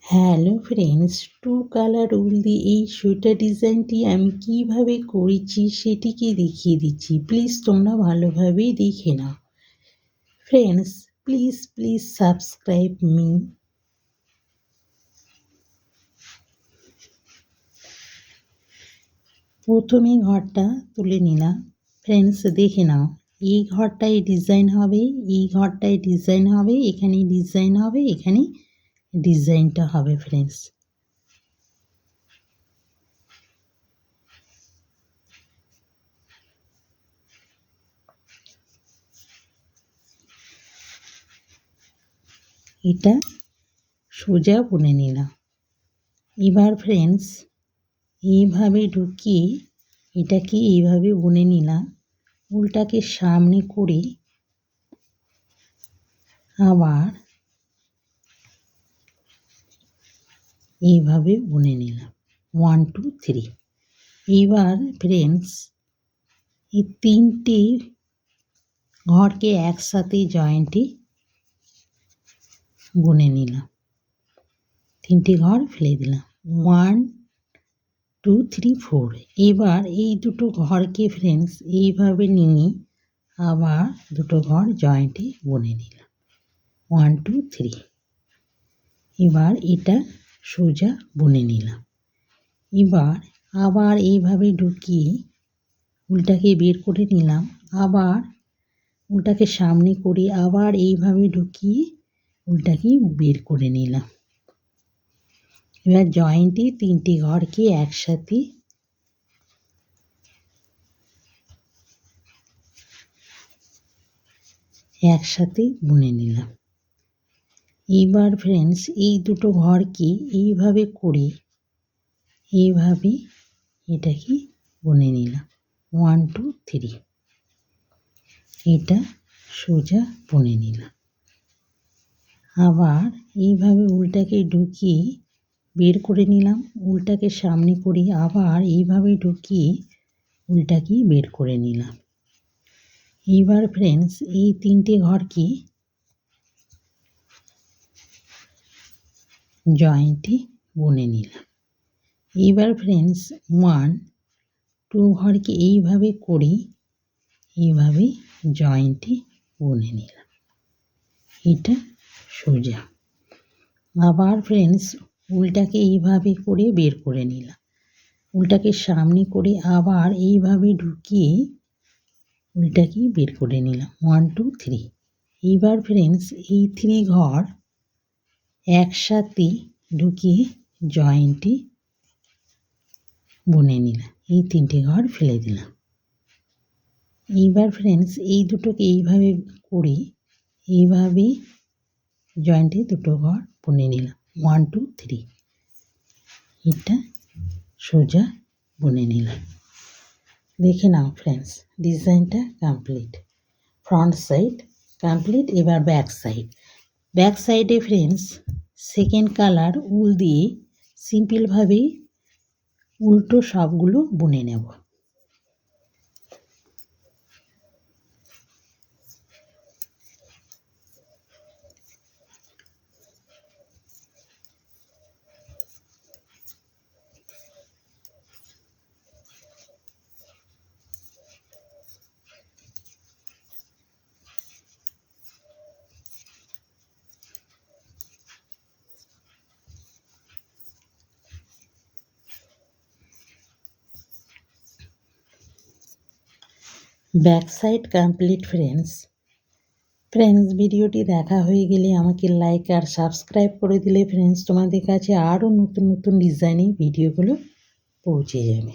Hello friends, two colour উল দিয়ে এই sweater ডিজাইনটি আমি কিভাবে করেছি সেটিকে দেখিয়ে দিচ্ছি। প্লিজ তোমরা ভালোভাবেই দেখে নাও। Friends, please subscribe me. প্রথমে ঘরটা তুলে নিলাম। ফ্রেন্ডস দেখে নাও, এই ঘরটায় ডিজাইন হবে, এই ঘরটায় ডিজাইন হবে, এখানে ডিজাইন হবে, এখানে ডিজাইনটা হবে। ফ্রেন্ডস এটা সোজা বুনে নিলাম। এবার ফ্রেন্ডস এইভাবে ঢুকিয়ে এটাকে এইভাবে বুনে নিলাম। উলটাকে সামনে করে আবার এইভাবে বুনে নিলাম 1 2 3। এবার ফ্রেন্ডস এই তিনটে ঘরকে একসাথে জয়েন্টে বুনে নিলাম। তিনটে ঘর ফেলে দিলাম 1 2 3 4। এবার এই দুটো ঘরকে ফ্রেন্ডস এইভাবে নিয়ে আবার দুটো ঘর জয়েন্টে বুনে নিলাম 1 2 3। এবার এটা সোজা বুনে নিলাম। এবার আবার এইভাবে ঢুকিয়ে উলটাকে বের করে নিলাম। আবার উলটাকে সামনে করে আবার এইভাবে ঢুকিয়ে উলটাকে বের করে নিলাম। এবার জয়েন্টে তিনটে ঘরকে একসাথে বুনে নিলাম। এবার ফ্রেন্ডস এই দুটো ঘরকে এইভাবে করে এইভাবে এটাকে বুনে নিলাম 1 2 3। এটা সোজা বুনে নিলাম। আবার এইভাবে উলটাকে ঢুকিয়ে বের করে নিলাম। উলটাকে সামনে করে আবার এইভাবে ঢুকিয়ে উলটাকে বের করে নিলাম। এইবার ফ্রেন্ডস এই তিনটে ঘরকে জয়েন্টে বুনে নিলাম। এইবার ফ্রেন্ডস 1 2 ঘরকে এইভাবে করে এইভাবে জয়েন্টে বুনে নিলাম। এটা সোজা। আবার ফ্রেন্ডস উলটাকে এইভাবে করে বের করে নিলাম। উলটাকে সামনে করে আবার এইভাবে ঢুকিয়ে উলটাকে বের করে নিলাম 1 2 3। এইবার ফ্রেন্ডস এই 3 ঘর একসাথে ঢুকিয়ে জয়েন্টে বুনে নিলাম। এই তিনটে ঘর ফেলে দিলাম। এইবার ফ্রেন্ডস এই দুটোকে এইভাবে করে এইভাবে জয়েন্টে দুটো ঘর বুনে নিলাম 1 2 3। এটা সোজা বুনে নিলাম। দেখে নাও ফ্রেন্ডস, ডিজাইনটা কমপ্লিট। Front side complete. এবার ব্যাক সাইডে ফ্রেন্ডস সেকেন্ড কালার উল দিয়ে সিম্পলভাবেই উল্টো সবগুলো বুনে নেব। Back side complete friends. ভিডিওটি দেখা হয়ে গেলে আমাকে লাইক আর সাবস্ক্রাইব করে দিলে ফ্রেন্ডস তোমাদের কাছে আরও নতুন ডিজাইনের ভিডিওগুলো পৌঁছে যাবে।